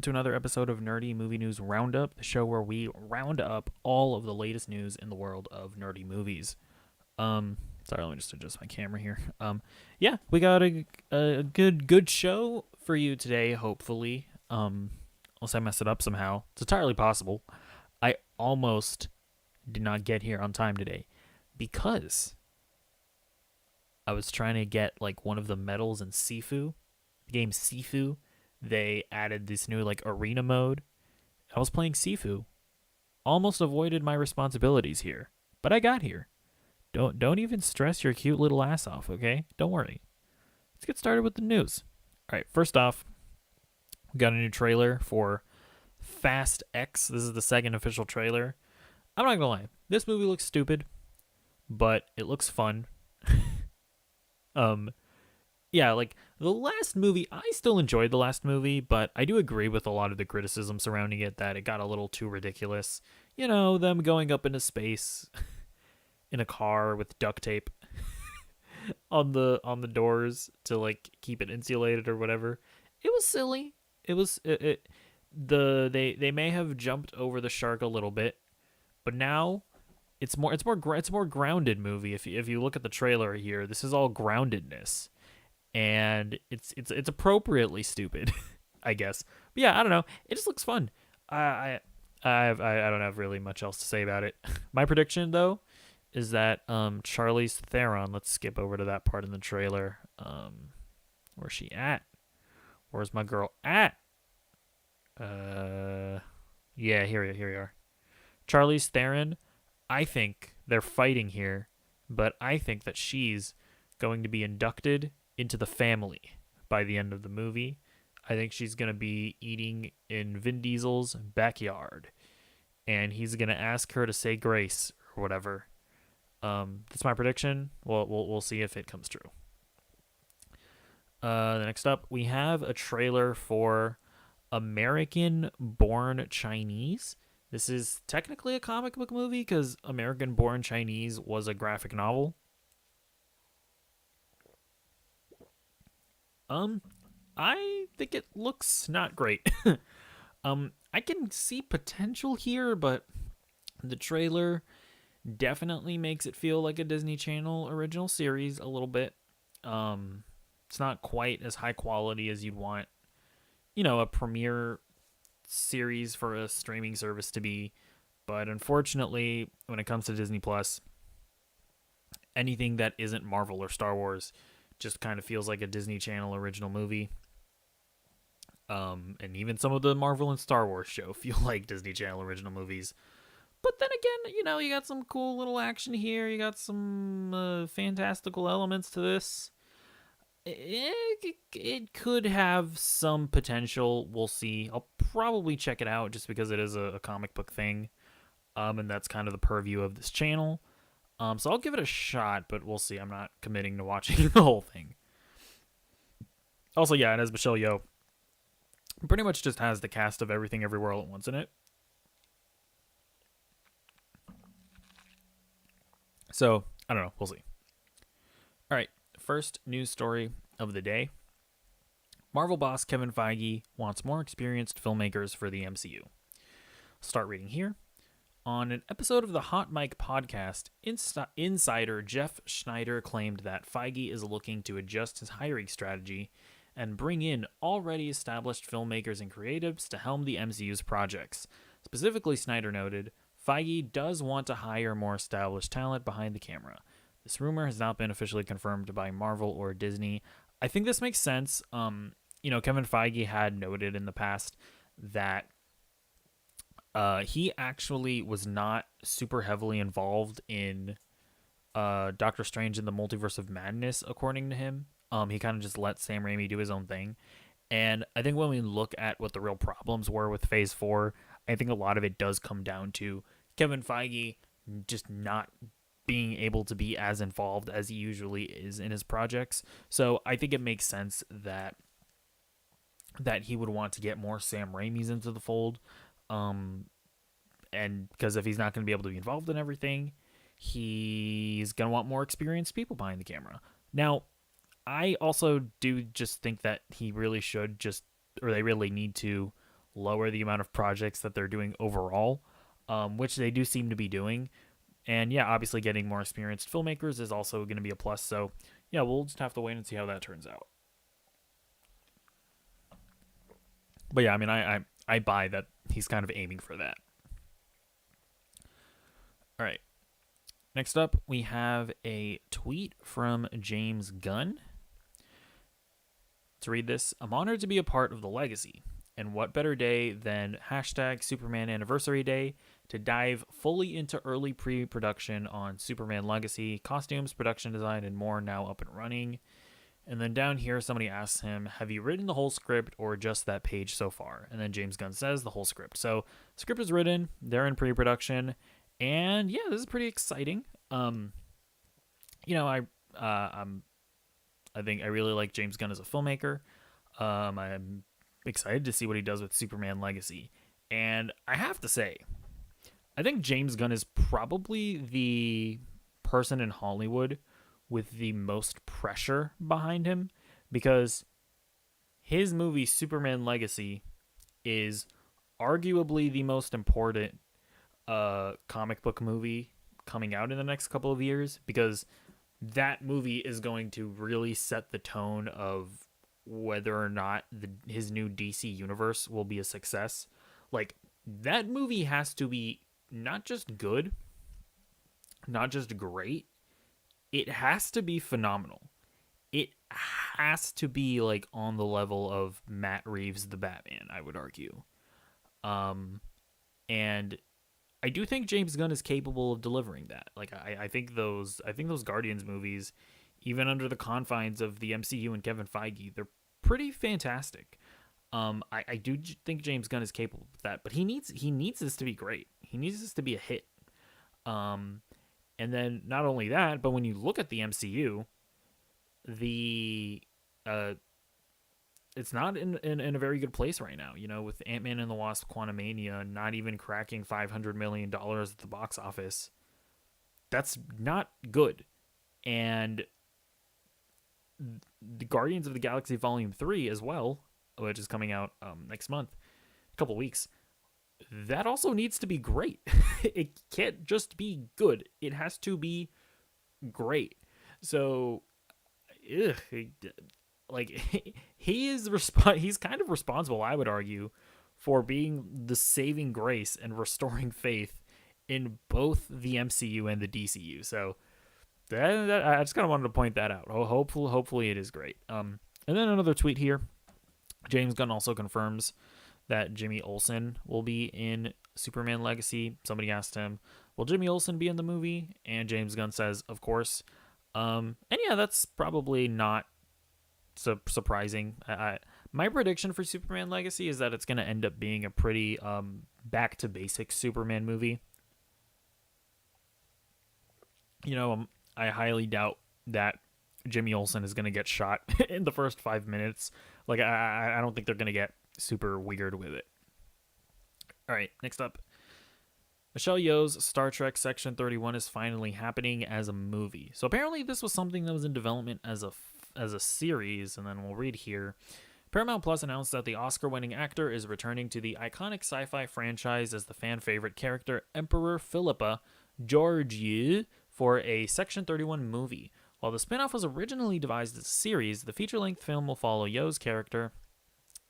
welcome to another episode of Nerdy Movie News Roundup, the show where we round up all of the latest news in the world of nerdy movies. Sorry, let me just adjust my camera here. Yeah, we got a good show for you today, hopefully. Unless I mess it up somehow. It's entirely possible. I almost did not get here on time today because I was trying to get like one of the medals in Sifu, the game Sifu. They added this new like arena mode. I was playing Sifu. Almost avoided my responsibilities here, but I got here. Don't even stress your cute little ass off, okay? Don't worry. Let's get started with the news. All right, first off, we got a new trailer for Fast X. This is the second official trailer. I'm not gonna lie, this movie looks stupid, but it looks fun. Yeah, like the last movie, I still enjoyed the last movie, but I do agree with a lot of the criticism surrounding it that it got a little too ridiculous. You know, them going up into space in a car with duct tape on the doors to like keep it insulated or whatever. It was silly. They may have jumped over the shark a little bit, but now it's more grounded movie. If you look at the trailer here, this is all groundedness. And it's appropriately stupid, I guess. But yeah, I don't know. It just looks fun. I don't have really much else to say about it. My prediction though is that Charlize Theron. Let's skip over to that part in the trailer. Where's she at? Where's my girl at? Yeah, here we are. Charlize Theron. I think they're fighting here, but I think that she's going to be inducted into the family by the end of the movie. I think she's going to be eating in Vin Diesel's backyard, and he's going to ask her to say grace or whatever. That's my prediction. We'll see if it comes true. Next up, we have a trailer for American Born Chinese. This is technically a comic book movie because American Born Chinese was a graphic novel. I think it looks not great. I can see potential here, but the trailer definitely makes it feel like a Disney Channel original series a little bit. It's not quite as high quality as you'd want, a premiere series for a streaming service to be. But unfortunately, when it comes to Disney Plus, anything that isn't Marvel or Star Wars just kind of feels like a Disney Channel original movie. And even some of the Marvel and Star Wars show feel like Disney Channel original movies. But then again, you got some cool little action here. You got some fantastical elements to this. It could have some potential. We'll see. I'll probably check it out just because it is a comic book thing. And that's kind of the purview of this channel. So I'll give it a shot, but we'll see. I'm not committing to watching the whole thing. Also, yeah, and as Michelle Yeoh pretty much just has the cast of Everything Everywhere All at Once in it. So, I don't know. We'll see. All right. First news story of the day. Marvel boss Kevin Feige wants more experienced filmmakers for the MCU. Start reading here. On an episode of the Hot Mic podcast, insider Jeff Schneider claimed that Feige is looking to adjust his hiring strategy and bring in already established filmmakers and creatives to helm the MCU's projects. Specifically, Schneider noted, Feige does want to hire more established talent behind the camera. This rumor has not been officially confirmed by Marvel or Disney. I think this makes sense. Kevin Feige had noted in the past that he actually was not super heavily involved in Doctor Strange in the Multiverse of Madness, according to him. He kind of just let Sam Raimi do his own thing. And I think when we look at what the real problems were with Phase 4, I think a lot of it does come down to Kevin Feige just not being able to be as involved as he usually is in his projects. So I think it makes sense that he would want to get more Sam Raimis into the fold. And because if he's not going to be able to be involved in everything, he's going to want more experienced people behind the camera. Now, I also do just think that he really should they really need to lower the amount of projects that they're doing overall, which they do seem to be doing. And yeah, obviously getting more experienced filmmakers is also going to be a plus. So yeah, we'll just have to wait and see how that turns out. But yeah, I mean, I buy that he's kind of aiming for that. All right. Next up, we have a tweet from James Gunn. To read this, I'm honored to be a part of the legacy. And what better day than hashtag Superman Anniversary Day to dive fully into early pre-production on Superman Legacy, costumes, production design, and more now up and running. And then down here, somebody asks him, have you written the whole script or just that page so far? And then James Gunn says the whole script. So the script is written, they're in pre-production, and yeah, this is pretty exciting. You know, I think I really like James Gunn as a filmmaker. I'm excited to see what he does with Superman Legacy. And I have to say, I think James Gunn is probably the person in Hollywood with the most pressure behind him, because his movie Superman Legacy is arguably the most important comic book movie coming out in the next couple of years, because that movie is going to really set the tone of whether or not his new DC universe will be a success. Like, that movie has to be not just good, not just great, it has to be phenomenal. It has to be like on the level of Matt Reeves' The Batman, I would argue. And I do think James Gunn is capable of delivering that. Like, I think those Guardians movies, even under the confines of the MCU and Kevin Feige, they're pretty fantastic. I do think James Gunn is capable of that, but he needs this to be great. He needs this to be a hit. And then not only that, but when you look at the MCU, it's not in a very good place right now. You know, with Ant-Man and the Wasp: Quantumania not even cracking $500 million at the box office, that's not good. And the Guardians of the Galaxy Volume 3 as well, which is coming out next month, a couple weeks, that also needs to be great. It can't just be good. It has to be great. So, like, he's kind of responsible, I would argue, for being the saving grace and restoring faith in both the MCU and the DCU. So I just kind of wanted to point that out. Hopefully it is great. And then another tweet here. James Gunn also confirms that Jimmy Olsen will be in Superman Legacy. Somebody asked him, will Jimmy Olsen be in the movie? And James Gunn says, of course. And yeah, that's probably not surprising. My prediction for Superman Legacy is that it's going to end up being a pretty back to basics Superman movie. You know, I highly doubt that Jimmy Olsen is going to get shot in the first 5 minutes. Like, I don't think they're going to get super weird with it. All right, next up. Michelle Yeoh's Star Trek Section 31 is finally happening as a movie. So apparently this was something that was in development as a series, and then we'll read here. Paramount Plus announced that the Oscar-winning actor is returning to the iconic sci-fi franchise as the fan-favorite character Emperor Philippa Georgiou for a Section 31 movie. While the spin-off was originally devised as a series, the feature-length film will follow Yeoh's character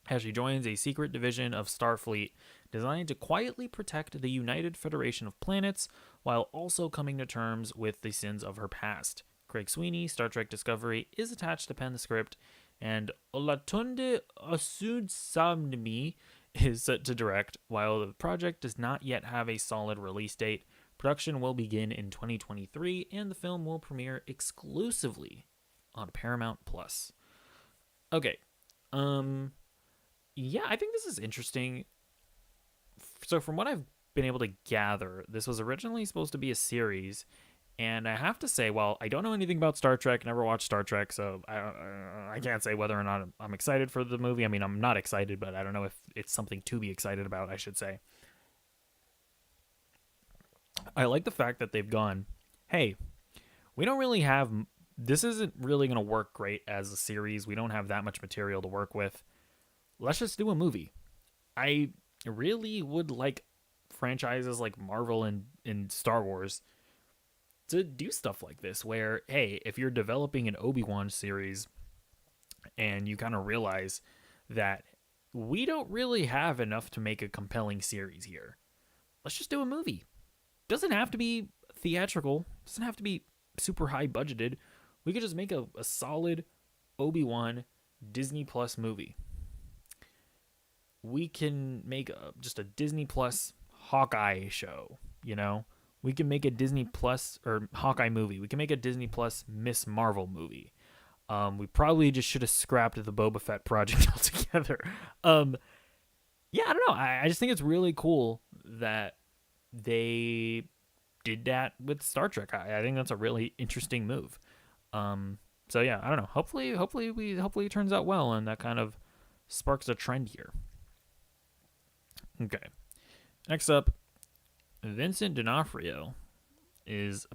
as she joins a secret division of Starfleet designed to quietly protect the United Federation of Planets while also coming to terms with the sins of her past. Craig Sweeney, Star Trek Discovery, is attached to pen the script, and Olatunde Osunsanmi is set to direct. While the project does not yet have a solid release date, production will begin in 2023, and the film will premiere exclusively on Paramount Plus. Okay. Yeah, I think this is interesting. So from what I've been able to gather, this was originally supposed to be a series, and I have to say, while I don't know anything about Star Trek, never watched Star Trek, so I can't say whether or not I'm excited for the movie. I mean, I'm not excited, but I don't know if it's something to be excited about, I should say. I like the fact that they've gone, hey, we don't really have... This isn't really going to work great as a series. We don't have that much material to work with. Let's just do a movie. I really would like franchises like Marvel and Star Wars to do stuff like this where, hey, if you're developing an Obi-Wan series and you kind of realize that we don't really have enough to make a compelling series here, let's just do a movie. Doesn't have to be theatrical, doesn't have to be super high budgeted. We could just make a solid Obi-Wan Disney Plus movie. We can make just a Disney Plus Hawkeye show, you know? We can make a Disney Plus or Hawkeye movie. We can make a Disney Plus Miss Marvel movie. We probably just should have scrapped the Boba Fett project altogether. Yeah, I don't know. I just think it's really cool that they did that with Star Trek. I think that's a really interesting move. So yeah, I don't know. Hopefully it turns out well, and that kind of sparks a trend here. Okay. Next up, Vincent D'Onofrio is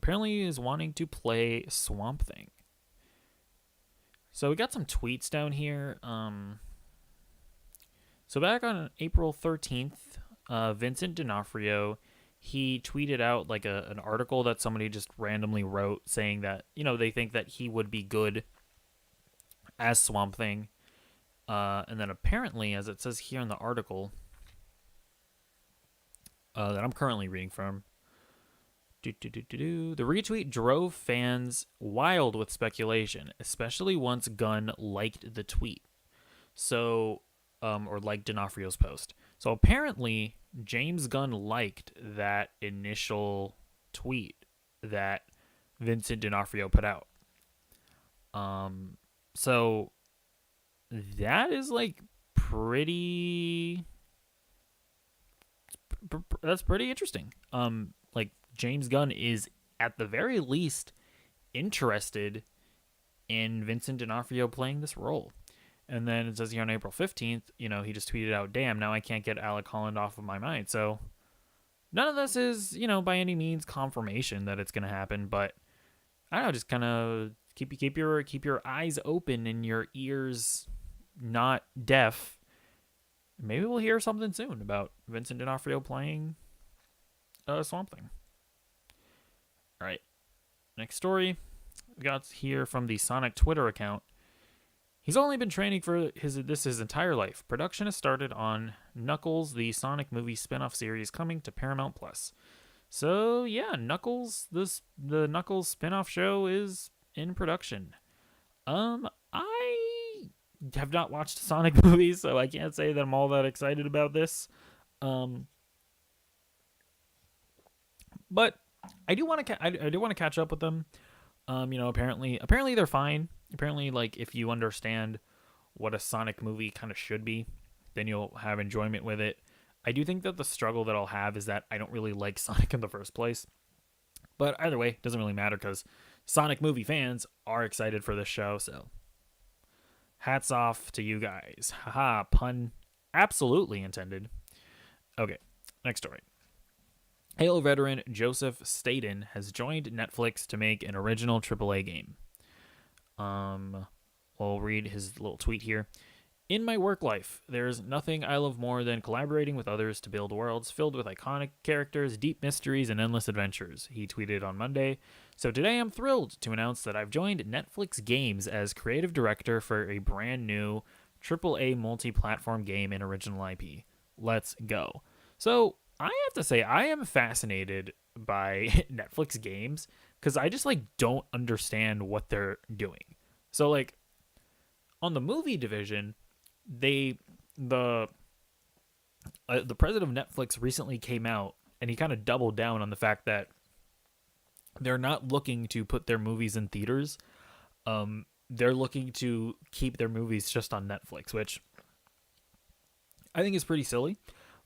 wanting to play Swamp Thing. So we got some tweets down here. So back on April 13th, Vincent D'Onofrio, he tweeted out like an article that somebody just randomly wrote saying that, they think that he would be good as Swamp Thing. And then apparently, as it says here in the article that I'm currently reading from, the retweet drove fans wild with speculation, especially once Gunn liked the tweet. So, or liked D'Onofrio's post. So apparently, James Gunn liked that initial tweet that Vincent D'Onofrio put out. So that is like that's pretty interesting. Like James Gunn is at the very least interested in Vincent D'Onofrio playing this role. And then it says here on April 15th, he just tweeted out, damn, now I can't get Alec Holland off of my mind. So none of this is, by any means confirmation that it's going to happen. But I don't know, just kind of keep your eyes open and your ears not deaf. Maybe we'll hear something soon about Vincent D'Onofrio playing Swamp Thing. All right. Next story we got here from the Sonic Twitter account. He's only been training for his entire life. Production has started on Knuckles, the Sonic movie spin-off series coming to Paramount Plus. So yeah, Knuckles, the Knuckles spin-off show is in production. I have not watched Sonic movies, so I can't say that I'm all that excited about this. But I do want to catch up with them. Apparently they're fine. Apparently, like, if you understand what a Sonic movie kind of should be, then you'll have enjoyment with it. I do think that the struggle that I'll have is that I don't really like Sonic in the first place. But either way, it doesn't really matter because Sonic movie fans are excited for this show, so hats off to you guys. Haha, pun absolutely intended. Okay, next story. Halo veteran Joseph Staten has joined Netflix to make an original AAA game. I'll read his little tweet here. In my work life, there's nothing I love more than collaborating with others to build worlds filled with iconic characters, deep mysteries, and endless adventures, he tweeted on Monday. So today I'm thrilled to announce that I've joined Netflix Games as creative director for a brand new AAA multi-platform game and original IP. Let's go. So I have to say, I am fascinated by Netflix Games because I just don't understand what they're doing. So on the movie division, the president of Netflix recently came out and he kind of doubled down on the fact that they're not looking to put their movies in theaters. They're looking to keep their movies just on Netflix, which I think is pretty silly.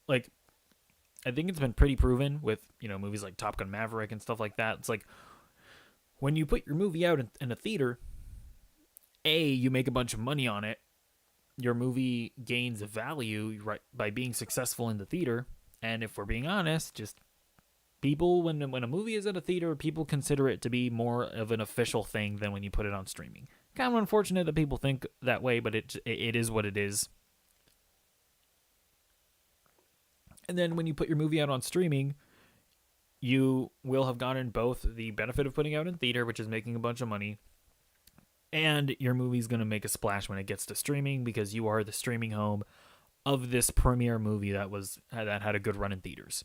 I think it's been pretty proven with, movies like Top Gun Maverick and stuff like that. It's like when you put your movie out in a theater, you make a bunch of money on it. Your movie gains value by being successful in the theater. And if we're being honest, just people, when a movie is at a theater, people consider it to be more of an official thing than when you put it on streaming. Kind of unfortunate that people think that way, but it is what it is. And then when you put your movie out on streaming, you will have gotten both the benefit of putting out in theater, which is making a bunch of money, and your movie's going to make a splash when it gets to streaming because you are the streaming home of this premiere movie that had a good run in theaters.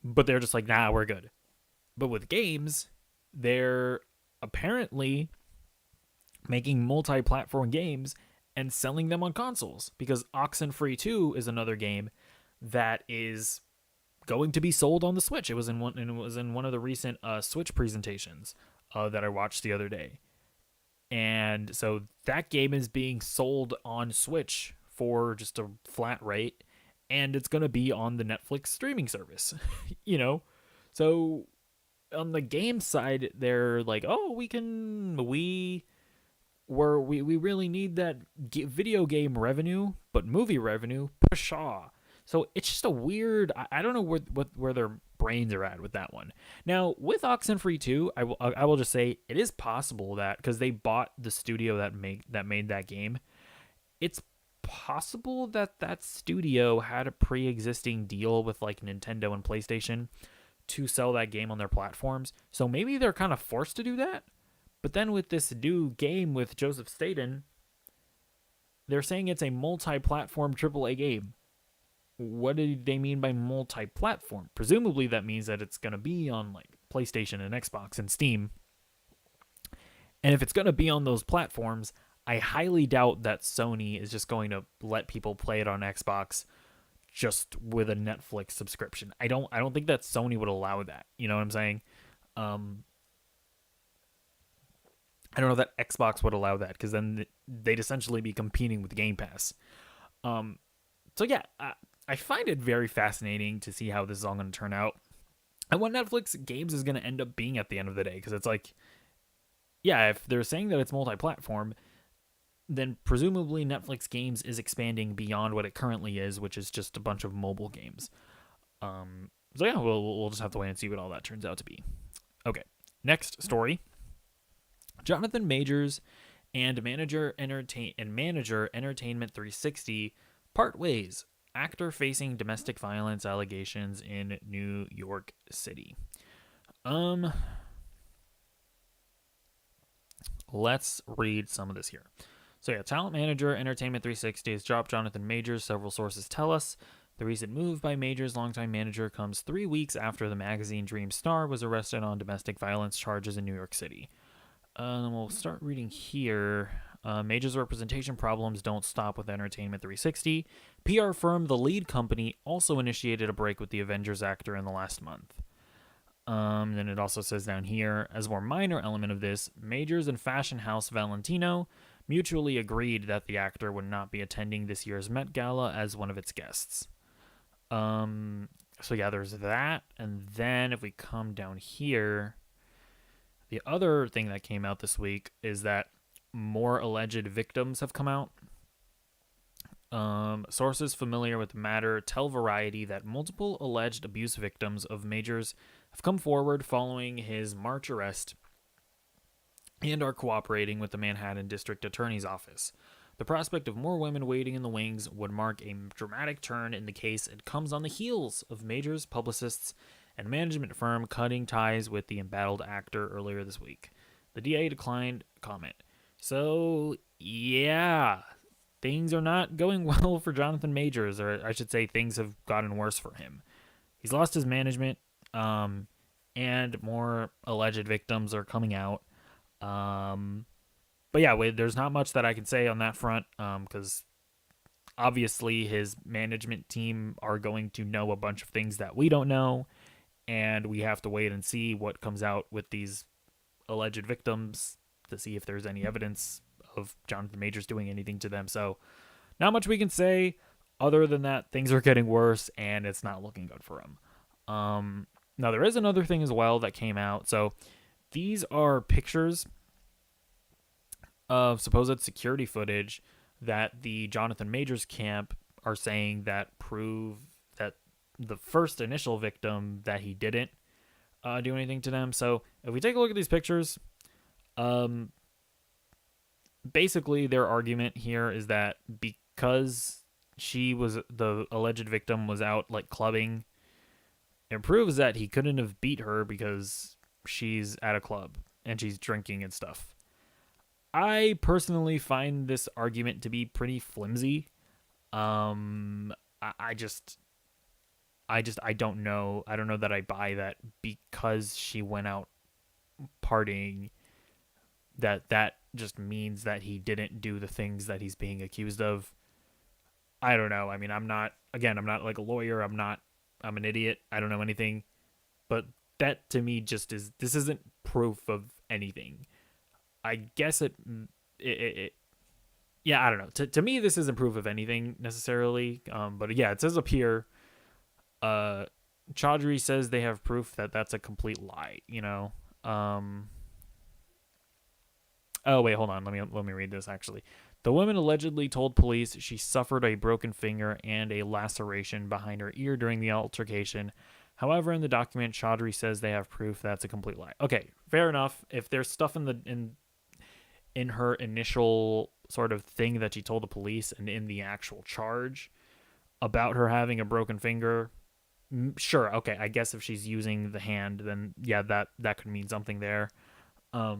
But they're just like, nah, we're good. But with games, they're apparently making multi-platform games and selling them on consoles, because Oxenfree 2 is another game that is going to be sold on the Switch. It was in one of the recent Switch presentations that I watched the other day. And so that game is being sold on Switch for just a flat rate, and it's going to be on the Netflix streaming service. So on the game side, they're like, oh, we really need that video game revenue, but movie revenue, pshaw. So it's just a weird, I don't know where their brains are at with that one. Now, with Oxenfree 2, I will just say it is possible that, because they bought the studio that made that game, it's possible that studio had a pre-existing deal with like Nintendo and PlayStation to sell that game on their platforms. So maybe they're kind of forced to do that. But then with this new game with Joseph Staten, they're saying it's a multi-platform AAA game. What did they mean by multi-platform? Presumably that means that it's going to be on like PlayStation and Xbox and Steam. And if it's going to be on those platforms, I highly doubt that Sony is just going to let people play it on Xbox just with a Netflix subscription. I don't think that Sony would allow that. You know what I'm saying? I don't know that Xbox would allow that, because then they'd essentially be competing with Game Pass. So yeah, I find it very fascinating to see how this is all going to turn out and what Netflix games is going to end up being at the end of the day. Because it's like, yeah, if they're saying that it's multi-platform, then presumably Netflix games is expanding beyond what it currently is, which is just a bunch of mobile games. So yeah, we'll just have to wait and see what all that turns out to be. Okay, next story. Jonathan Majors and Manager Entertainment 360 part ways. Actor facing domestic violence allegations in New York City. Let's read some of this here. So yeah, talent manager Entertainment 360 has dropped Jonathan Majors, several sources tell us. The recent move by Majors' longtime manager comes 3 weeks after the magazine Dream star was arrested on domestic violence charges in New York City. Then we'll start reading here. Majors' representation problems don't stop with Entertainment 360. PR firm The Lead Company also initiated a break with the Avengers actor in the last month. Then it also says down here, as a more minor element of this, Majors and fashion house Valentino mutually agreed that the actor would not be attending this year's Met Gala as one of its guests. So yeah, there's that. And then if we come down here, the other thing that came out this week is that more alleged victims have come out. Sources familiar with the matter tell Variety that multiple alleged abuse victims of Majors have come forward following his March arrest and are cooperating with the Manhattan District Attorney's Office. The prospect of more women waiting in the wings would mark a dramatic turn in the case and comes on the heels of Majors' publicists and management firm cutting ties with the embattled actor earlier this week. The DA declined comment. So, yeah, things are not going well for Jonathan Majors, or I should say things have gotten worse for him. He's lost his management, and more alleged victims are coming out. But yeah, there's not much that I can say on that front, because obviously his management team are going to know a bunch of things that we don't know, and we have to wait and see what comes out with these alleged victims to see if there's any evidence of Jonathan Majors doing anything to them. So not much we can say other than that things are getting worse and it's not looking good for him. Now there is another thing as well that came out. So these are pictures of supposed security footage that the Jonathan Majors camp are saying that prove that the first initial victim, that he didn't do anything to them. So if we take a look at these pictures, basically their argument here is that because the alleged victim was out like clubbing. It proves that he couldn't have beat her because she's at a club and she's drinking and stuff. I personally find this argument to be pretty flimsy. I just I don't know. I don't know that I buy that because she went out partying that just means that he didn't do the things that he's being accused of. I don't know. I mean, I'm not like a lawyer. I'm an idiot. I don't know anything. But that to me just this isn't proof of anything. I guess it yeah, I don't know. To me, this isn't proof of anything necessarily. But yeah, it says up here, Chaudhry says they have proof that that's a complete lie. Oh wait, hold on. Let me read this actually. The woman allegedly told police she suffered a broken finger and a laceration behind her ear during the altercation. However, in the document, Chaudhry says they have proof that's a complete lie. Okay, fair enough. If there's stuff in her initial sort of thing that she told the police and in the actual charge about her having a broken finger, sure, okay, I guess if she's using the hand, then yeah, that could mean something there. But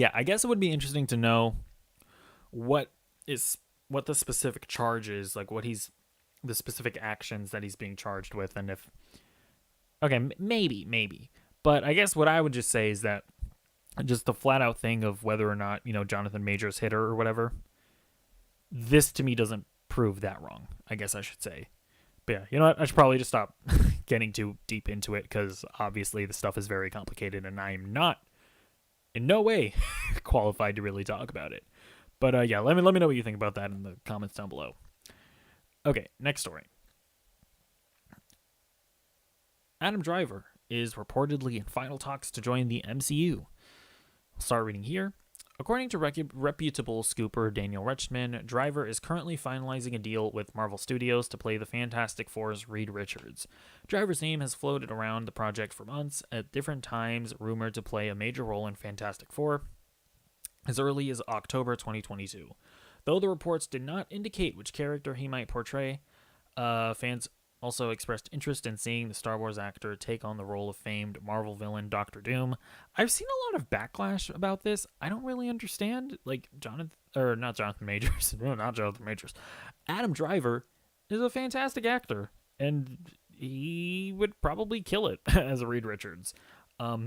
yeah, I guess it would be interesting to know what the specific charge is, like the specific actions that he's being charged with, and if okay, maybe. But I guess what I would just say is that just the flat out thing of whether or not, Jonathan Majors hit her or whatever, this to me doesn't prove that wrong, I guess I should say. But yeah, you know what? I should probably just stop getting too deep into it because obviously the stuff is very complicated and I'm not in no way qualified to really talk about it. But yeah, let me know what you think about that in the comments down below. Okay, next story. Adam Driver is reportedly in final talks to join the MCU. I'll start reading here. According to reputable scooper Daniel Retchman, Driver is currently finalizing a deal with Marvel Studios to play the Fantastic Four's Reed Richards. Driver's name has floated around the project for months, at different times rumored to play a major role in Fantastic Four as early as October 2022. Though the reports did not indicate which character he might portray, fans also expressed interest in seeing the Star Wars actor take on the role of famed Marvel villain Doctor Doom. I've seen a lot of backlash about this. I don't really understand. Like, not Jonathan Majors. No, not Jonathan Majors. Adam Driver is a fantastic actor, and he would probably kill it as a Reed Richards. I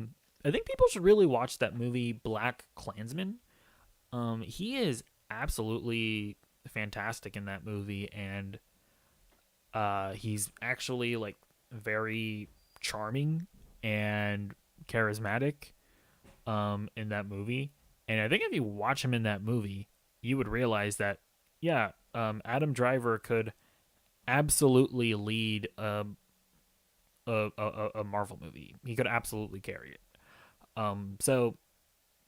think people should really watch that movie Black Klansman. He is absolutely fantastic in that movie, and he's actually like very charming and charismatic in that movie. And I think if you watch him in that movie, you would realize that Adam Driver could absolutely lead a Marvel movie. He could absolutely carry it. So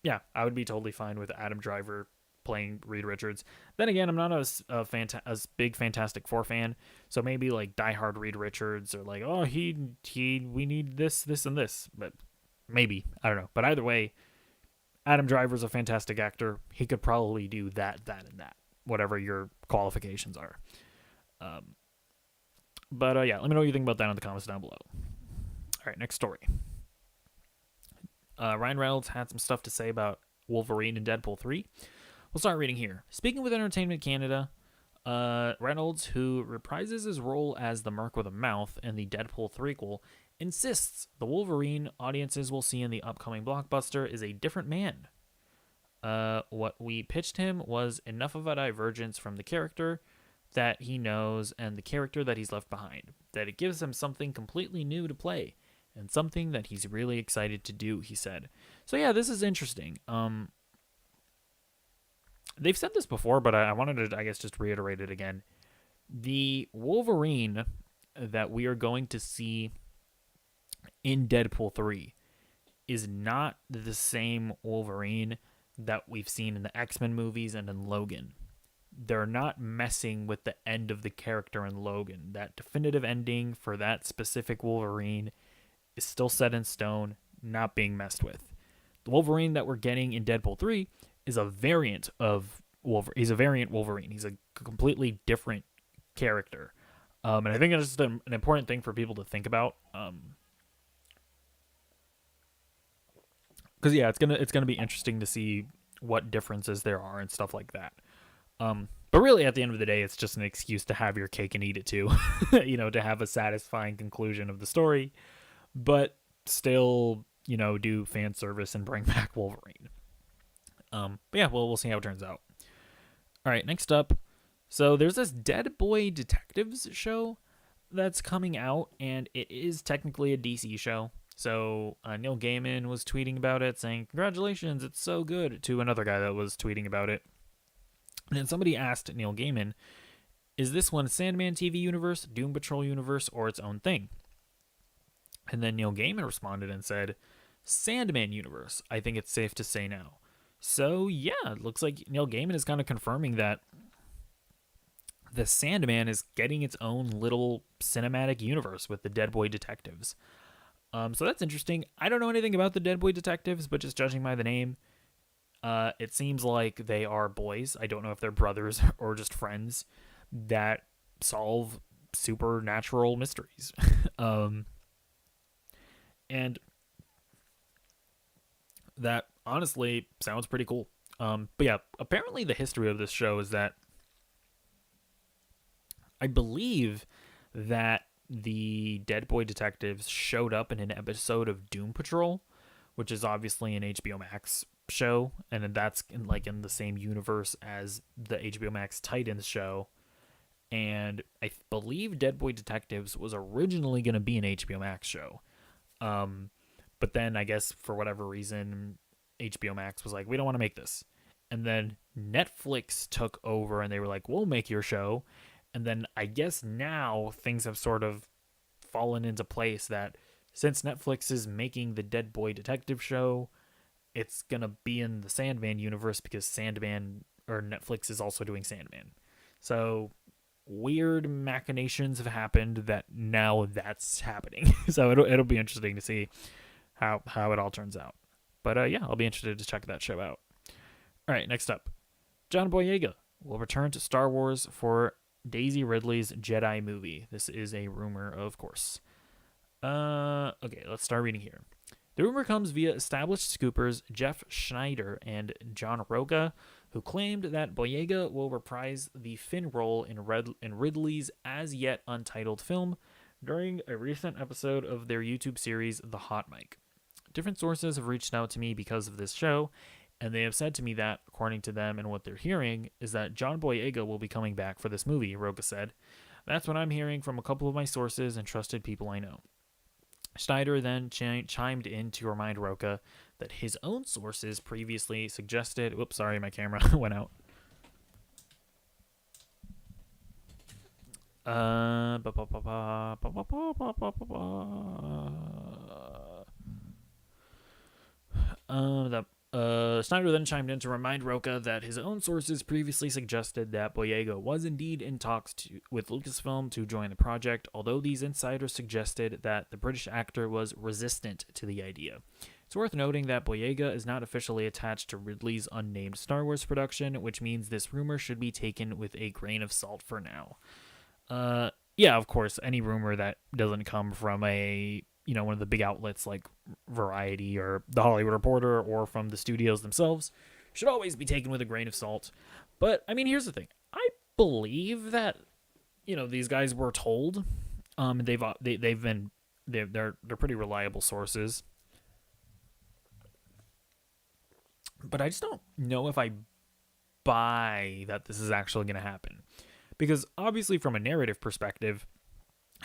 yeah, I would be totally fine with Adam Driver playing Reed Richards. Then again, I'm not a big Fantastic Four fan, so maybe like diehard Reed Richards or like, oh, we need this, and this, but maybe, I don't know. But either way, Adam Driver's a fantastic actor. He could probably do that, and that, whatever your qualifications are. But yeah, let me know what you think about that in the comments down below. All right, next story. Ryan Reynolds had some stuff to say about Wolverine and Deadpool 3. We'll start reading here. Speaking with Entertainment Canada, Reynolds, who reprises his role as the Merc with a Mouth in the Deadpool threequel, insists the Wolverine audiences will see in the upcoming blockbuster is a different man. What we pitched him was enough of a divergence from the character that he knows and the character that he's left behind, that it gives him something completely new to play and something that he's really excited to do, he said. So yeah, this is interesting. They've said this before, but I wanted to, I guess, just reiterate it again. The Wolverine that we are going to see in Deadpool 3 is not the same Wolverine that we've seen in the X-Men movies and in Logan. They're not messing with the end of the character in Logan. That definitive ending for that specific Wolverine is still set in stone, not being messed with. The Wolverine that we're getting in Deadpool 3 is a variant of He's a variant Wolverine. He's a completely different character. And I think it's just an important thing for people to think about. Because yeah, it's gonna be interesting to see what differences there are and stuff like that. But really, at the end of the day, it's just an excuse to have your cake and eat it too. To have a satisfying conclusion of the story, but still, do fan service and bring back Wolverine. But yeah, we'll see how it turns out. All right, next up. So there's this Dead Boy Detectives show that's coming out, and it is technically a DC show. So Neil Gaiman was tweeting about it, saying, "Congratulations, it's so good," to another guy that was tweeting about it. And then somebody asked Neil Gaiman, "Is this one Sandman TV universe, Doom Patrol universe, or its own thing?" And then Neil Gaiman responded and said, "Sandman universe, I think it's safe to say now." So yeah, it looks like Neil Gaiman is kind of confirming that the Sandman is getting its own little cinematic universe with the Dead Boy Detectives. So that's interesting. I don't know anything about the Dead Boy Detectives, but just judging by the name, it seems like they are boys. I don't know if they're brothers or just friends that solve supernatural mysteries. And that honestly sounds pretty cool. But yeah, apparently the history of this show is that I believe that the Dead Boy Detectives showed up in an episode of Doom Patrol, which is obviously an HBO Max show, and that's in the same universe as the HBO Max Titans show. And I believe Dead Boy Detectives was originally going to be an HBO Max show. But then I guess for whatever reason, HBO Max was like, "We don't want to make this." And then Netflix took over and they were like, "We'll make your show." And then I guess now things have sort of fallen into place that since Netflix is making the Dead Boy Detective show, it's going to be in the Sandman universe because Netflix is also doing Sandman. So weird machinations have happened that now that's happening. So it'll be interesting to see how it all turns out. But yeah, I'll be interested to check that show out. All right, next up. John Boyega will return to Star Wars for Daisy Ridley's Jedi movie. This is a rumor, of course. Okay, let's start reading here. The rumor comes via established scoopers Jeff Schneider and John Roca, who claimed that Boyega will reprise the Finn role in Ridley's as-yet untitled film during a recent episode of their YouTube series, The Hot Mic. Different sources have reached out to me because of this show, and they have said to me that, according to them and what they're hearing, is that John Boyega will be coming back for this movie, Roca said. That's what I'm hearing from a couple of my sources and trusted people I know. Schneider then chimed in to remind Roca that his own sources previously suggested... Whoops, sorry, my camera went out. Schneider then chimed in to remind Roca that his own sources previously suggested that Boyega was indeed in talks with Lucasfilm to join the project, although these insiders suggested that the British actor was resistant to the idea. It's worth noting that Boyega is not officially attached to Ridley's unnamed Star Wars production, which means this rumor should be taken with a grain of salt for now. Yeah, of course, any rumor that doesn't come from one of the big outlets like Variety or The Hollywood Reporter or from the studios themselves should always be taken with a grain of salt. But I mean, here's the thing: I believe that these guys were told, they're pretty reliable sources. But I just don't know if I buy that this is actually going to happen, because obviously, from a narrative perspective,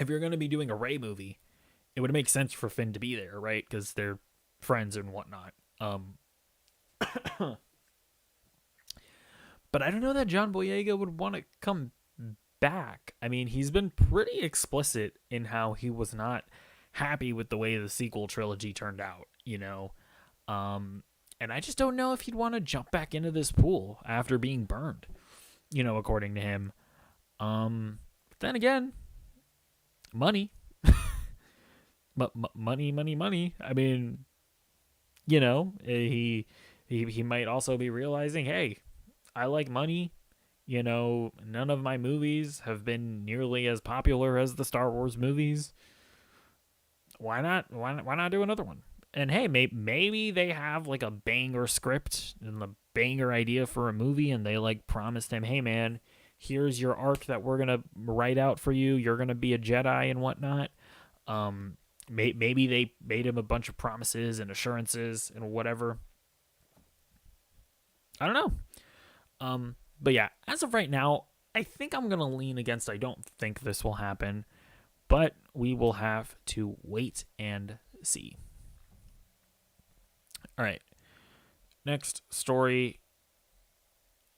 if you're going to be doing a Rey movie, it would make sense for Finn to be there, right? Because they're friends and whatnot. But I don't know that John Boyega would want to come back. I mean, he's been pretty explicit in how he was not happy with the way the sequel trilogy turned out, and I just don't know if he'd want to jump back into this pool after being burned, according to him. But then again, money. Money. I mean, he might also be realizing, hey, I like money. You know, none of my movies have been nearly as popular as the Star Wars movies. Why not? Why not do another one? And hey, maybe they have like a banger script and the banger idea for a movie, and they like promised him, hey man, here's your arc that we're gonna write out for you. You're gonna be a Jedi and whatnot. Maybe they made him a bunch of promises and assurances and whatever. I don't know. But yeah, as of right now, I think I'm gonna lean against. I don't think this will happen, but we will have to wait and see. All right. Next story.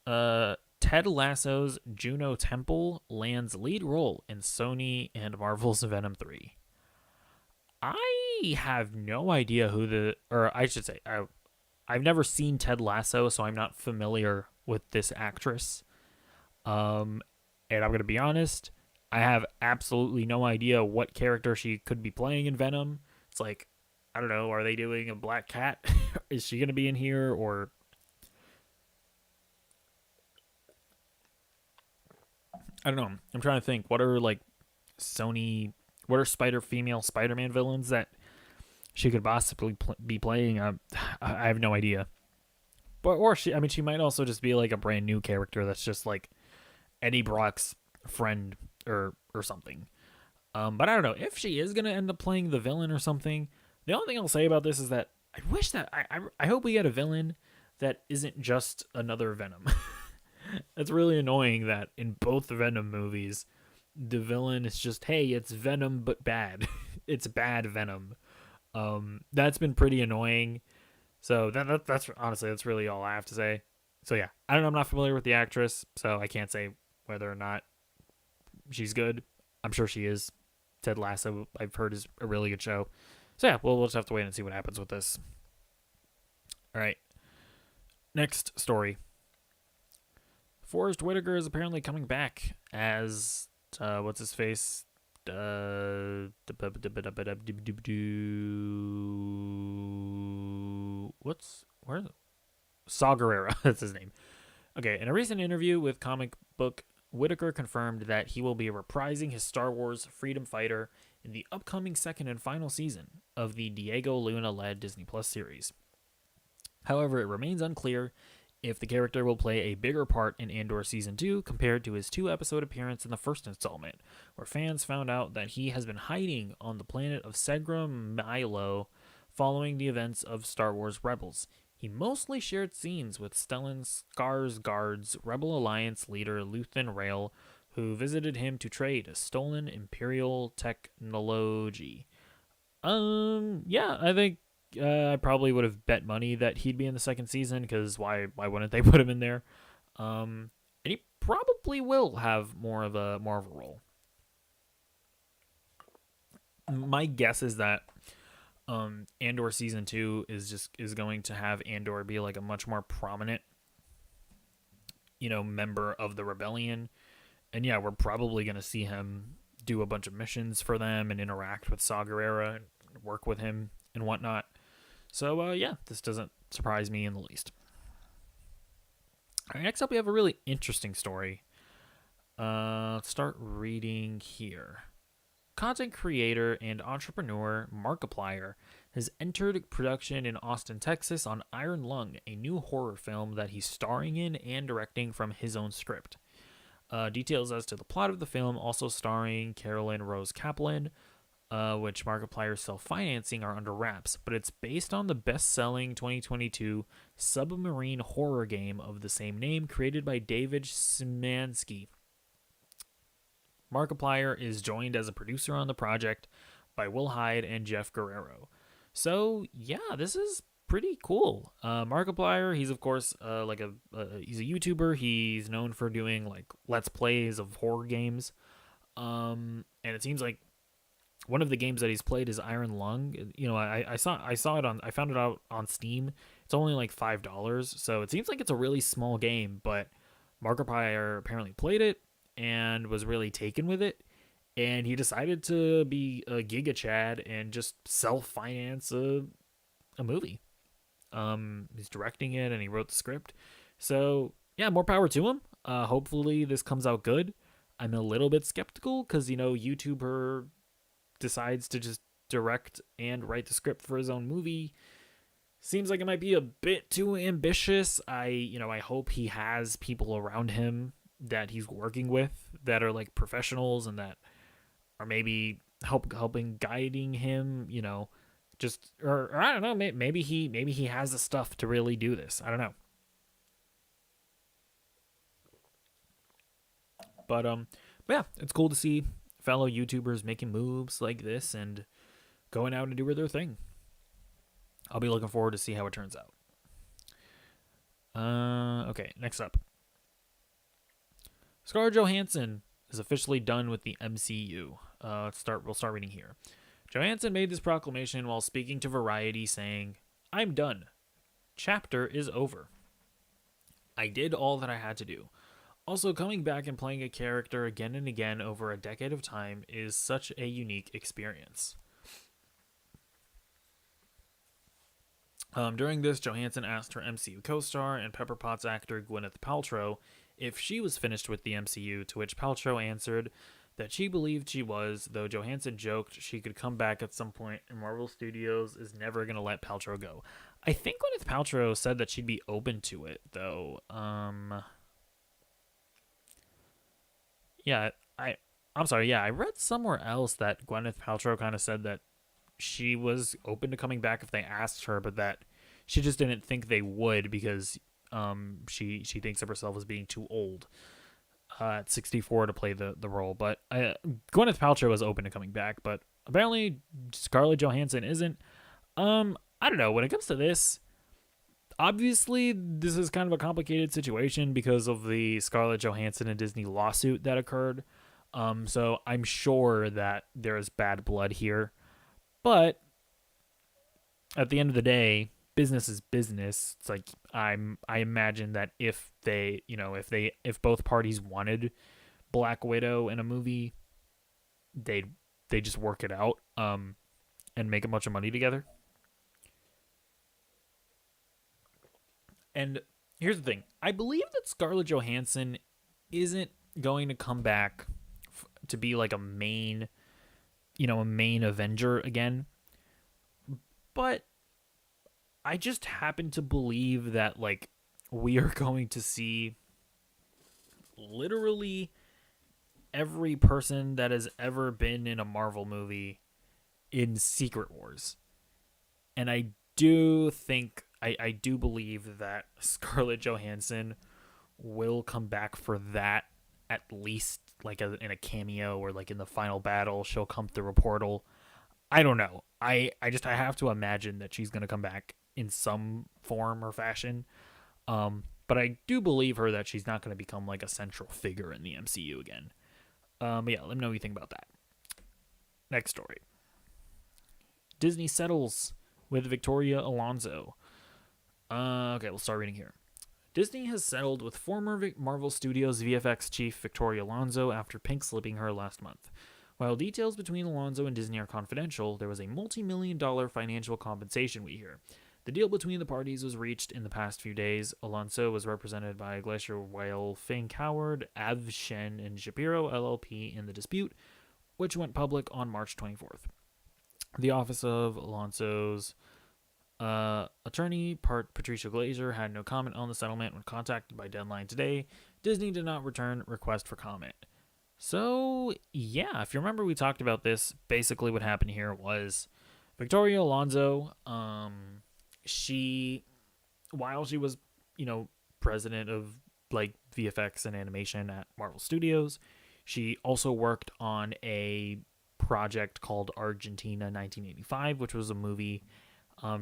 Ted Lasso's Juno Temple lands lead role in Sony and Marvel's Venom 3. I have no idea or I should say, I've never seen Ted Lasso, so I'm not familiar with this actress. And I'm going to be honest, I have absolutely no idea what character she could be playing in Venom. It's like, I don't know, are they doing a Black Cat? Is she going to be in here? Or I don't know. I'm trying to think. What are like what are female Spider-Man villains that she could possibly be playing? I have no idea. But she might also just be like a brand new character that's just like Eddie Brock's friend or something. But I don't know if she is gonna end up playing the villain or something. The only thing I'll say about this is that I wish that I hope we get a villain that isn't just another Venom. It's really annoying that in both Venom movies, the villain is just, hey, it's Venom but bad. It's bad Venom. That's been pretty annoying. So that's honestly, that's really all I have to say. So yeah, I don't know. I'm not familiar with the actress, so I can't say whether or not she's good. I'm sure she is. Ted Lasso, I've heard, is a really good show. So yeah, we'll just have to wait and see what happens with this. All right. Next story. Forrest Whitaker is apparently coming back as what's his face? Where's Saw Gerrera? That's his name. Okay, in a recent interview with Comic Book, Whitaker confirmed that he will be reprising his Star Wars freedom fighter in the upcoming second and final season of the Diego Luna-led Disney Plus series. However, it remains unclear if the character will play a bigger part in Andor Season 2 compared to his 2-episode appearance in the first installment, where fans found out that he has been hiding on the planet of Segra Milo following the events of Star Wars Rebels. He mostly shared scenes with Stellan Skarsgård's Rebel Alliance leader Luthen Rael, who visited him to trade a stolen Imperial technology. Yeah, I think I probably would have bet money that he'd be in the second season, because why wouldn't they put him in there? And he probably will have more of a role. My guess is that Andor Season 2 is going to have Andor be like a much more prominent, member of the rebellion. And yeah, we're probably going to see him do a bunch of missions for them and interact with Saw Gerrera and work with him and whatnot. So yeah, this doesn't surprise me in the least. All right, next up we have a really interesting story. Let's start reading here. Content creator and entrepreneur Markiplier has entered production in Austin, Texas on Iron Lung, a new horror film that he's starring in and directing from his own script. Details as to the plot of the film, also starring Carolyn Rose Kaplan, which Markiplier's self-financing, are under wraps, but it's based on the best-selling 2022 submarine horror game of the same name created by David Szymanski. Markiplier is joined as a producer on the project by Will Hyde and Jeff Guerrero. So yeah, this is pretty cool. Markiplier, he's of course he's a YouTuber. He's known for doing like Let's Plays of horror games. And it seems like one of the games that he's played is Iron Lung. I found it out on Steam. It's only like $5, so it seems like it's a really small game, but Markiplier apparently played it and was really taken with it, and he decided to be a Giga Chad and just self-finance a movie. He's directing it and he wrote the script. So yeah, more power to him. Hopefully this comes out good. I'm a little bit skeptical because YouTuber decides to just direct and write the script for his own movie. Seems like it might be a bit too ambitious. I hope he has people around him that he's working with that are like professionals and that are maybe helping guiding him. Just or I don't know. Maybe he has the stuff to really do this. I don't know. But yeah, it's cool to see fellow YouTubers making moves like this and going out and doing their thing. I'll be looking forward to see how it turns out. Okay, next up. Scarlett Johansson is officially done with the MCU. We'll start reading here. Johansson made this proclamation while speaking to Variety, saying, "I'm done. Chapter is over. I did all that I had to do. Also, coming back and playing a character again and again over a decade of time is such a unique experience." During this, Johansson asked her MCU co-star and Pepper Potts actor Gwyneth Paltrow if she was finished with the MCU, to which Paltrow answered that she believed she was, though Johansson joked she could come back at some point, and Marvel Studios is never going to let Paltrow go. I think Gwyneth Paltrow said that she'd be open to it, though. Yeah, I'm sorry. Yeah, I read somewhere else that Gwyneth Paltrow kind of said that she was open to coming back if they asked her, but that she just didn't think they would because she thinks of herself as being too old at 64 to play the role. But Gwyneth Paltrow is open to coming back, but apparently Scarlett Johansson isn't. I don't know. When it comes to this, obviously this is kind of a complicated situation because of the Scarlett Johansson and Disney lawsuit that occurred. So I'm sure that there is bad blood here. But at the end of the day, business is business. It's like I imagine that if if both parties wanted Black Widow in a movie, they just work it out and make a bunch of money together. And here's the thing. I believe that Scarlett Johansson isn't going to come back to be like a main Avenger again. But I just happen to believe that like we are going to see literally every person that has ever been in a Marvel movie in Secret Wars. And I do think I do believe that Scarlett Johansson will come back for that, at least like in a cameo or like in the final battle she'll come through a portal. I don't know. I have to imagine that she's going to come back in some form or fashion. But I do believe her that she's not going to become like a central figure in the MCU again. But yeah, let me know what you think about that. Next story. Disney settles with Victoria Alonso. Okay, we'll start reading here. Disney has settled with former Marvel Studios VFX chief Victoria Alonso after pink slipping her last month. While details between Alonso and Disney are confidential, there was a multi-million-dollar financial compensation, we hear. The deal between the parties was reached in the past few days. Alonso was represented by Glacier Whale, Fink Howard, Av Shen, and Shapiro LLP in the dispute, which went public on March 24th. The office of Alonso's attorney, Patricia Glazer, had no comment on the settlement when contacted by Deadline today. Disney did not return request for comment. So, yeah, if you remember, we talked about this. Basically, what happened here was Victoria Alonso, while she was, president of like VFX and animation at Marvel Studios, she also worked on a project called Argentina 1985, which was a movie.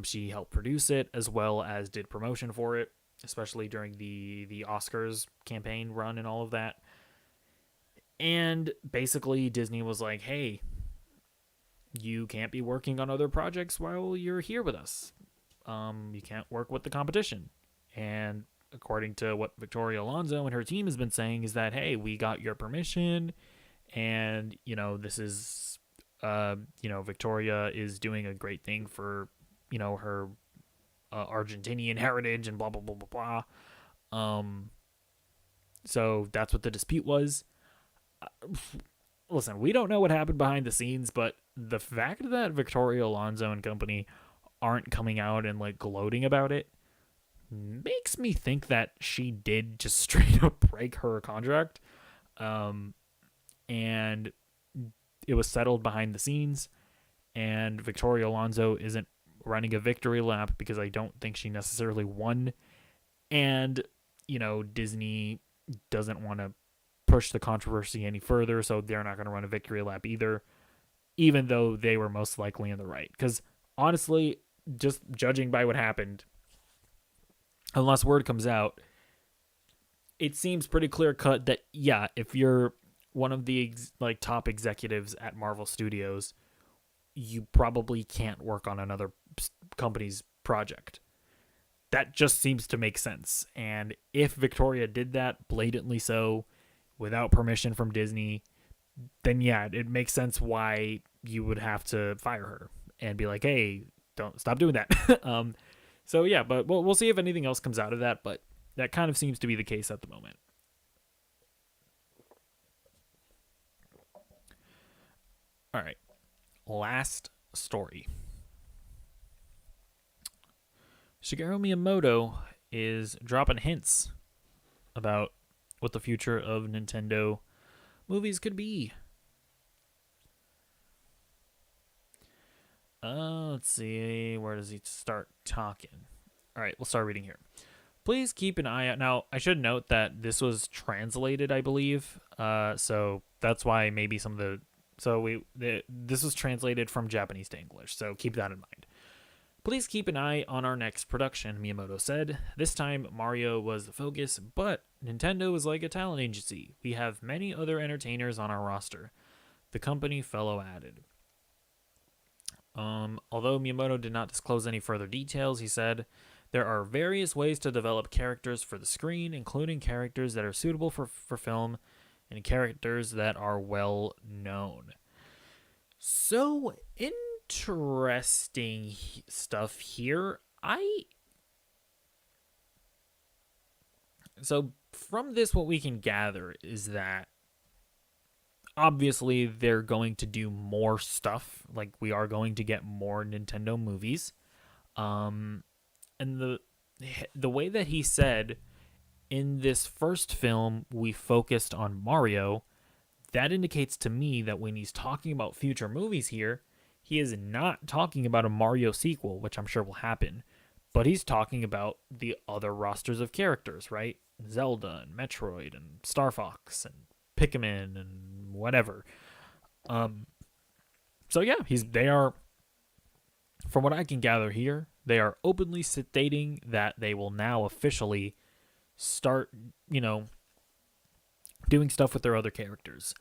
She helped produce it as well as did promotion for it, especially during the Oscars campaign run and all of that. And basically Disney was like, hey, you can't be working on other projects while you're here with us. You can't work with the competition. And according to what Victoria Alonso and her team has been saying is that, hey, we got your permission and, this is, Victoria is doing a great thing for, her Argentinian heritage and blah, blah, blah, blah, blah. So that's what the dispute was. Listen, we don't know what happened behind the scenes, but the fact that Victoria Alonso and company aren't coming out and like gloating about it makes me think that she did just straight up break her contract. Um, and it was settled behind the scenes, and Victoria Alonso isn't running a victory lap because I don't think she necessarily won. And, Disney doesn't want to push the controversy any further, so they're not going to run a victory lap either, even though they were most likely in the right. Because honestly, just judging by what happened, unless word comes out, it seems pretty clear cut that, yeah, if you're one of the top executives at Marvel Studios, you probably can't work on another company's project. That just seems to make sense. And if Victoria did that blatantly so, without permission from Disney, then yeah, it makes sense why you would have to fire her and be like, hey, don't stop doing that. So yeah, but we'll see if anything else comes out of that. But that kind of seems to be the case at the moment. All right, last story. Shigeru Miyamoto is dropping hints about what the future of Nintendo movies could be. Let's see. Where does he start talking? All right, we'll start reading here. Please keep an eye out. Now, I should note that this was translated, I believe. So that's why maybe some of the... this was translated from Japanese to English, so keep that in mind. Please keep an eye on our next production, Miyamoto said. This time, Mario was the focus, but Nintendo is like a talent agency. We have many other entertainers on our roster. The company fellow added. Although Miyamoto did not disclose any further details, he said, there are various ways to develop characters for the screen, including characters that are suitable for film and characters that are well known. So, interesting stuff here. So from this, what we can gather is that obviously they're going to do more stuff. Like, we are going to get more Nintendo movies. And the way that he said, in this first film, we focused on Mario, that indicates to me that when he's talking about future movies here, he is not talking about a Mario sequel, which I'm sure will happen, but he's talking about the other rosters of characters, right? Zelda and Metroid and Star Fox and Pikmin and whatever. So yeah, they are, from what I can gather here, they are openly stating that they will now officially start, doing stuff with their other characters.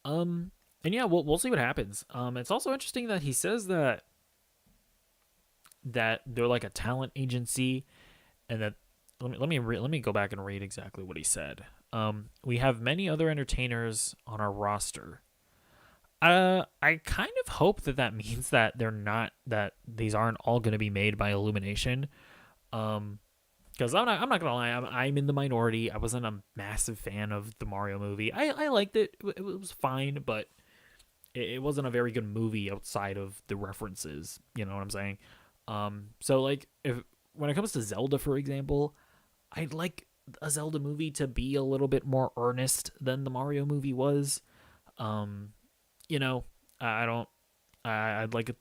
And yeah, we'll see what happens. It's also interesting that he says that they're like a talent agency, and that let me go back and read exactly what he said. We have many other entertainers on our roster. I kind of hope that means that that these aren't all going to be made by Illumination. Because I'm not gonna lie, I'm in the minority. I wasn't a massive fan of the Mario movie. I liked it. It was fine, but it wasn't a very good movie outside of the references. You know what I'm saying? So like, when it comes to Zelda, for example, I'd like a Zelda movie to be a little bit more earnest than the Mario movie was. I don't. I'd like it.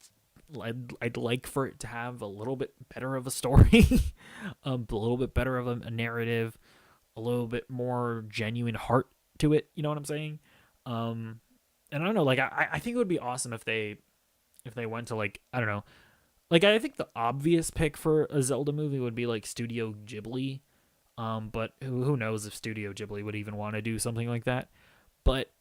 I'd like for it to have a little bit better of a story, a little bit better of a narrative, a little bit more genuine heart to it. You know what I'm saying? And I don't know. Like, I think it would be awesome if they went to, like, I don't know. Like, I think the obvious pick for a Zelda movie would be like Studio Ghibli. But who knows if Studio Ghibli would even want to do something like that. But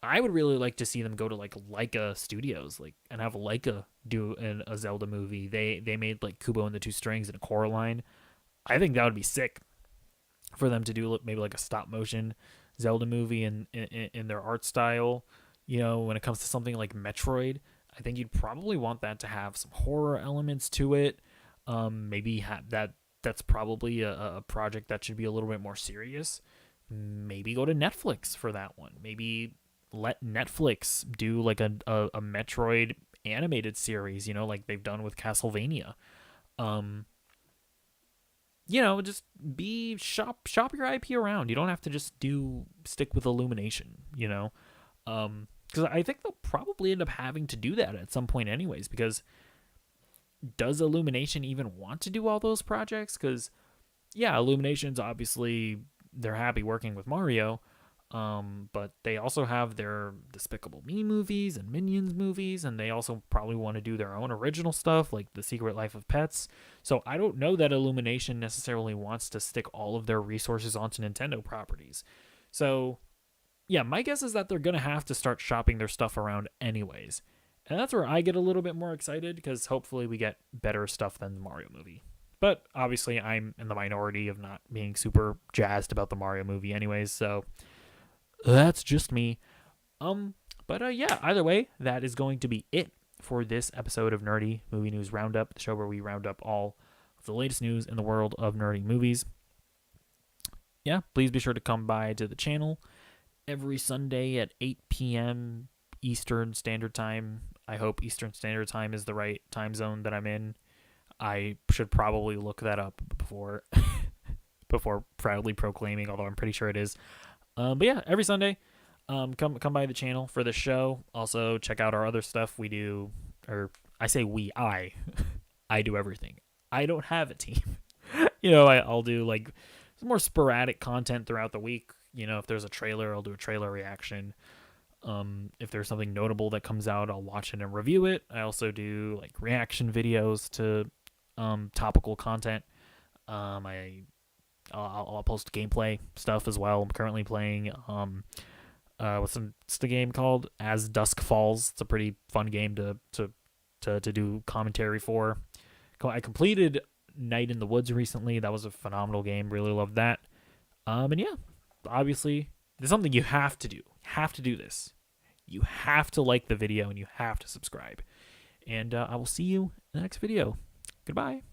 I would really like to see them go to like Laika Studios, like, and have Laika do a Zelda movie. They made like Kubo and the Two Strings and Coraline. I think that would be sick for them to do maybe like a stop motion Zelda movie in their art style. When it comes to something like Metroid, I think you'd probably want that to have some horror elements to it. Maybe that's probably a project that should be a little bit more serious. maybe go to Netflix for that one. Maybe let Netflix do like a Metroid animated series, like they've done with Castlevania. Um, just be shop your IP around. You don't have to just stick with Illumination, because I think they'll probably end up having to do that at some point anyways, because does Illumination even want to do all those projects? Because yeah, Illumination's obviously, they're happy working with Mario, but they also have their Despicable Me movies and Minions movies, and they also probably want to do their own original stuff like The Secret Life of Pets. So I don't know that Illumination necessarily wants to stick all of their resources onto Nintendo properties. So yeah, my guess is that they're going to have to start shopping their stuff around anyways. And that's where I get a little bit more excited, because hopefully we get better stuff than the Mario movie. But obviously I'm in the minority of not being super jazzed about the Mario movie anyways, so that's just me. But yeah, either way, that is going to be it for this episode of Nerdy Movie News Roundup, the show where we round up all of the latest news in the world of nerdy movies. Yeah, please be sure to come by to the channel every Sunday at 8 p.m. Eastern Standard Time. I hope Eastern Standard Time is the right time zone that I'm in. I should probably look that up before proudly proclaiming, although I'm pretty sure it is. But yeah, every Sunday, come by the channel for the show. Also, check out our other stuff we do, or I say I do everything. I don't have a team. I'll do like some more sporadic content throughout the week. If there's a trailer, I'll do a trailer reaction. If there's something notable that comes out, I'll watch it and review it. I also do like reaction videos to topical content. I'll post gameplay stuff as well. I'm currently playing what's the game called? As Dusk Falls. It's a pretty fun game to do commentary for. I completed Night in the Woods recently. That was a phenomenal game. Really loved that. And yeah, obviously, there's something you have to do. You have to do this. You have to like the video and you have to subscribe. And I will see you in the next video. Goodbye.